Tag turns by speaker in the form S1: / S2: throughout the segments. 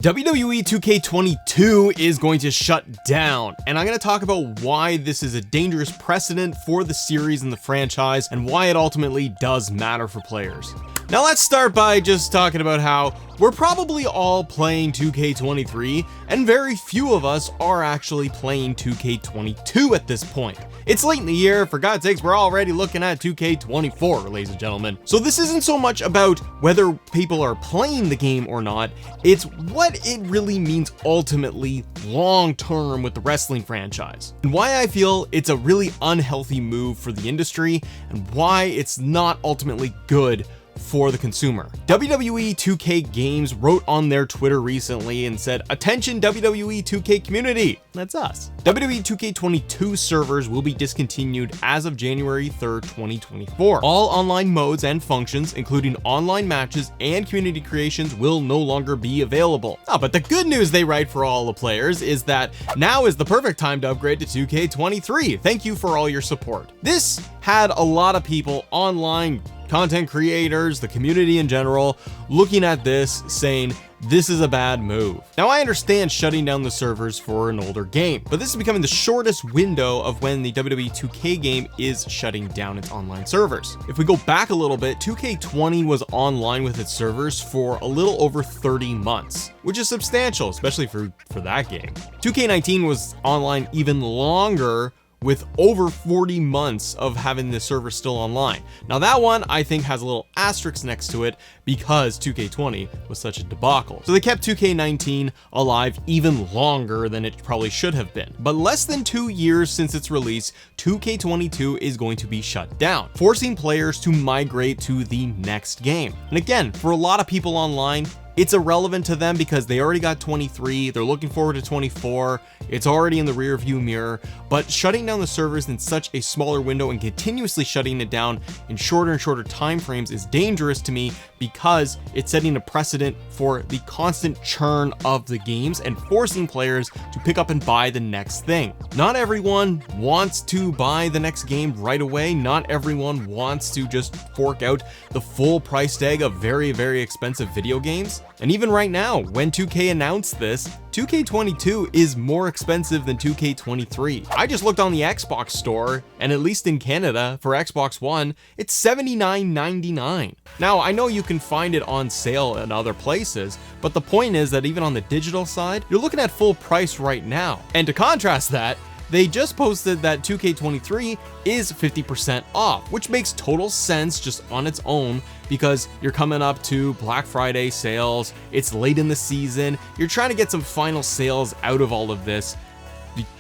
S1: WWE 2K22 is going to shut down, and I'm going to talk about why this is a dangerous precedent for the series and the franchise, and why it ultimately does matter for players. Now let's start by just talking about how we're probably all playing 2K23, and very few of us are actually playing 2K22 at this point. It's late in the year, for God's sakes, we're already looking at 2K24, ladies and gentlemen. So this isn't so much about whether people are playing the game or not, it's what it really means ultimately long-term with the wrestling franchise. And why I feel it's a really unhealthy move for the industry, and why it's not ultimately good for the consumer. WWE 2K Games wrote on their Twitter recently and said, "Attention WWE 2K community," that's us. WWE 2K22 servers will be discontinued as of January 3rd, 2024. All online modes and functions, including online matches and community creations, will no longer be available. But the good news they write for all the players is that now is the perfect time to upgrade to 2K23. Thank you for all your support. This had a lot of people online, content creators, the community in general, looking at this saying this is a bad move. Now I understand shutting down the servers for an older game, but this is becoming the shortest window of when the WWE 2K game is shutting down its online servers. If we go back a little bit, 2K20 was online with its servers for a little over 30 months, which is substantial, especially for that game. 2K19 was online even longer, with over 40 months of having the server still online. Now that one I think has a little asterisk next to it because 2K20 was such a debacle. So they kept 2K19 alive even longer than it probably should have been. But less than 2 years since its release, 2K22 is going to be shut down, forcing players to migrate to the next game. And again, for a lot of people online, it's irrelevant to them because they already got 23, they're looking forward to 24, it's already in the rear view mirror. But shutting down the servers in such a smaller window and continuously shutting it down in shorter and shorter time frames is dangerous to me because it's setting a precedent for the constant churn of the games and forcing players to pick up and buy the next thing. Not everyone wants to buy the next game right away. Not everyone wants to just fork out the full price tag of very, very expensive video games. And even right now, when 2K announced this, 2K22 is more expensive than 2K23. I just looked on the Xbox store, and at least in Canada, for Xbox One, it's $79.99. Now, I know you can find it on sale in other places, but the point is that even on the digital side, you're looking at full price right now. And to contrast that, they just posted that 2K23 is 50% off, which makes total sense just on its own because you're coming up to Black Friday sales, it's late in the season, you're trying to get some final sales out of all of this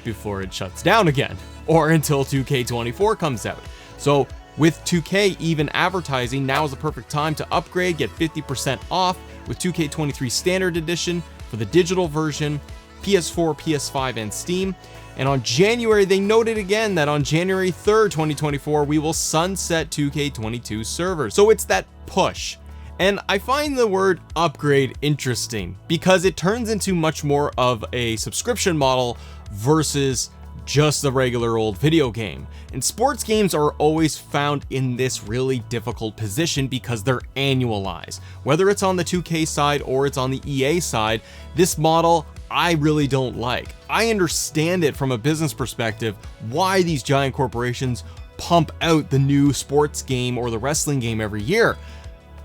S1: before it shuts down again, or until 2K24 comes out. So with 2K even advertising, now is the perfect time to upgrade, get 50% off with 2K23 Standard Edition for the digital version, PS4, PS5, and Steam. And on January, they noted again that on January 3rd, 2024, we will sunset 2K22 servers. So it's that push. And I find the word upgrade interesting because it turns into much more of a subscription model versus just the regular old video game. And sports games are always found in this really difficult position because they're annualized. Whether it's on the 2K side or it's on the EA side, this model I really don't like. I understand it from a business perspective, why these giant corporations pump out the new sports game or the wrestling game every year,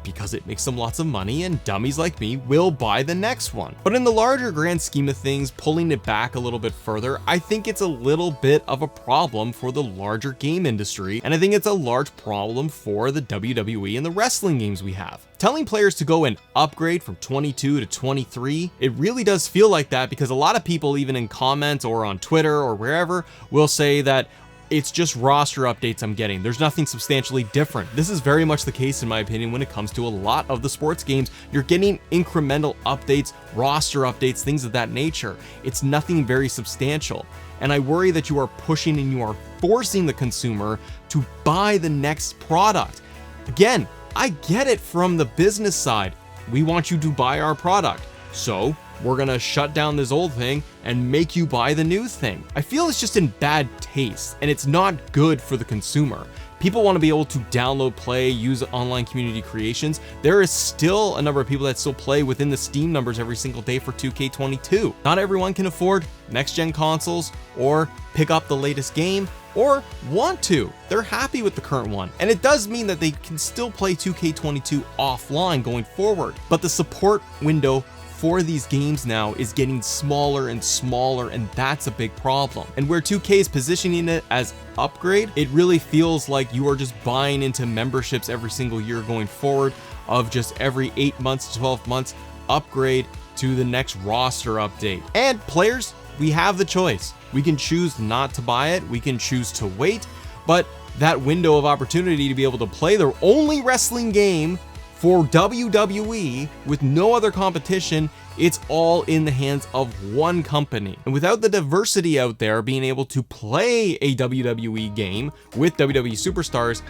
S1: because it makes them lots of money and dummies like me will buy the next one. But in the larger grand scheme of things, pulling it back a little bit further, I think it's a little bit of a problem for the larger game industry, and I think it's a large problem for the WWE and the wrestling games we have. Telling players to go and upgrade from 22 to 23, it really does feel like that because a lot of people, even in comments or on Twitter or wherever, will say that it's just roster updates I'm getting. There's nothing substantially different. This is very much the case in my opinion when it comes to a lot of the sports games. You're getting incremental updates, roster updates, things of that nature. It's nothing very substantial. And I worry that you are pushing and you are forcing the consumer to buy the next product. Again, I get it from the business side. We want you to buy our product. So we're gonna shut down this old thing and make you buy the new thing. I feel it's just in bad taste, and it's not good for the consumer. People want to be able to download, play, use online community creations. There is still a number of people that still play within the Steam numbers every single day for 2K22. Not everyone can afford next-gen consoles or pick up the latest game or want to. They're happy with the current one. And it does mean that they can still play 2K22 offline going forward. But the support window for these games now is getting smaller and smaller, and that's a big problem. And where 2K is positioning it as upgrade, it really feels like you are just buying into memberships every single year going forward, of just every 8 months to 12 months upgrade to the next roster update. And players, we have the choice. We can choose not to buy it, we can choose to wait, but that window of opportunity to be able to play their only wrestling game for WWE with no other competition, it's all in the hands of one company. And without the diversity out there being able to play a WWE game with WWE superstars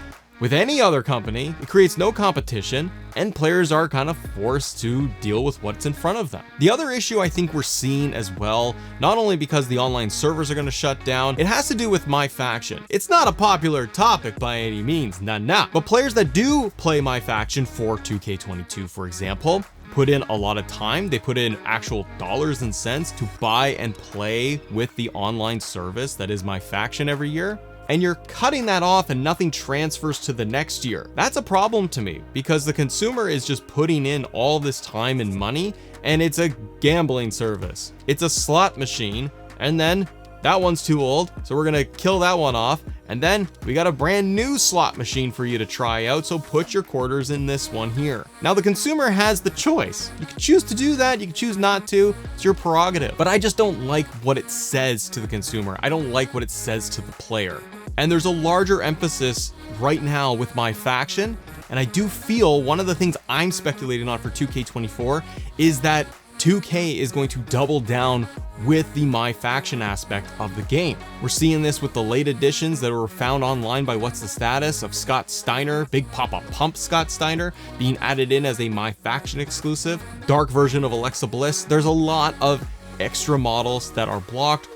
S1: with any other company, it creates no competition, and players are kind of forced to deal with what's in front of them. The other issue I think we're seeing as well, not only because the online servers are going to shut down, it has to do with My Faction. It's not a popular topic by any means, nah. But players that do play My Faction for 2K22, for example, put in a lot of time. They put in actual dollars and cents to buy and play with the online service that is My Faction every year. And you're cutting that off and nothing transfers to the next year. That's a problem to me, because the consumer is just putting in all this time and money, and it's a gambling service. It's a slot machine, and then that one's too old, so we're gonna kill that one off, and then we got a brand new slot machine for you to try out, so put your quarters in this one here. Now the consumer has the choice. You can choose to do that, you can choose not to, it's your prerogative. But I just don't like what it says to the consumer. I don't like what it says to the player. And there's a larger emphasis right now with My Faction, and I do feel one of the things I'm speculating on for 2K24 is that 2K is going to double down with the My Faction aspect of the game. We're seeing this with the late additions that were found online by What's the Status of Scott Steiner, Big Papa Pump Scott Steiner, being added in as a My Faction exclusive, dark version of Alexa Bliss. There's a lot of extra models that are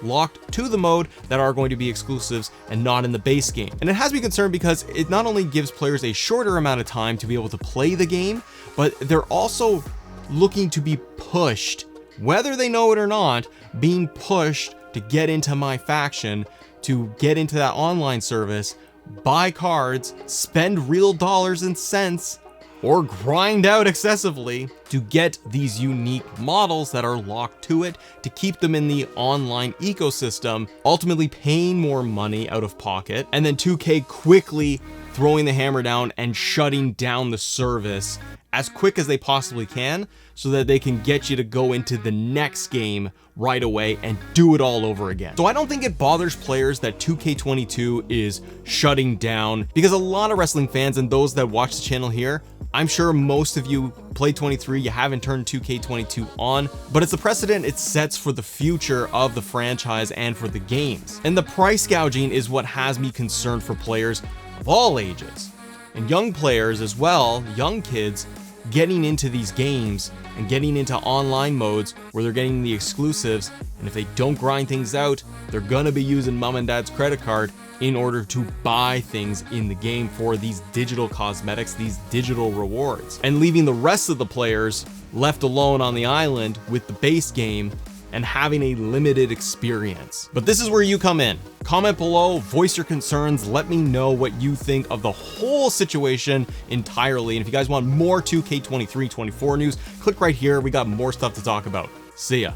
S1: locked to the mode that are going to be exclusives and not in the base game. And it has me concerned because it not only gives players a shorter amount of time to be able to play the game, but they're also looking to be pushed, whether they know it or not, being pushed to get into My Faction, to get into that online service, buy cards, spend real dollars and cents, or grind out excessively to get these unique models that are locked to it, to keep them in the online ecosystem, ultimately paying more money out of pocket, and then 2K quickly throwing the hammer down and shutting down the service as quick as they possibly can, so that they can get you to go into the next game right away and do it all over again. So I don't think it bothers players that 2K22 is shutting down, because a lot of wrestling fans and those that watch the channel here, I'm sure most of you play 23, you haven't turned 2K22 on, but it's the precedent it sets for the future of the franchise and for the games. And the price gouging is what has me concerned for players of all ages, and young players as well, young kids, getting into these games and getting into online modes where they're getting the exclusives, and if they don't grind things out, they're gonna be using mom and dad's credit card in order to buy things in the game for these digital cosmetics, these digital rewards, and leaving the rest of the players left alone on the island with the base game and having a limited experience. But this is where you come in. Comment below, voice your concerns, let me know what you think of the whole situation entirely. And if you guys want more 2K23-24 news, click right here. We got more stuff to talk about. See ya.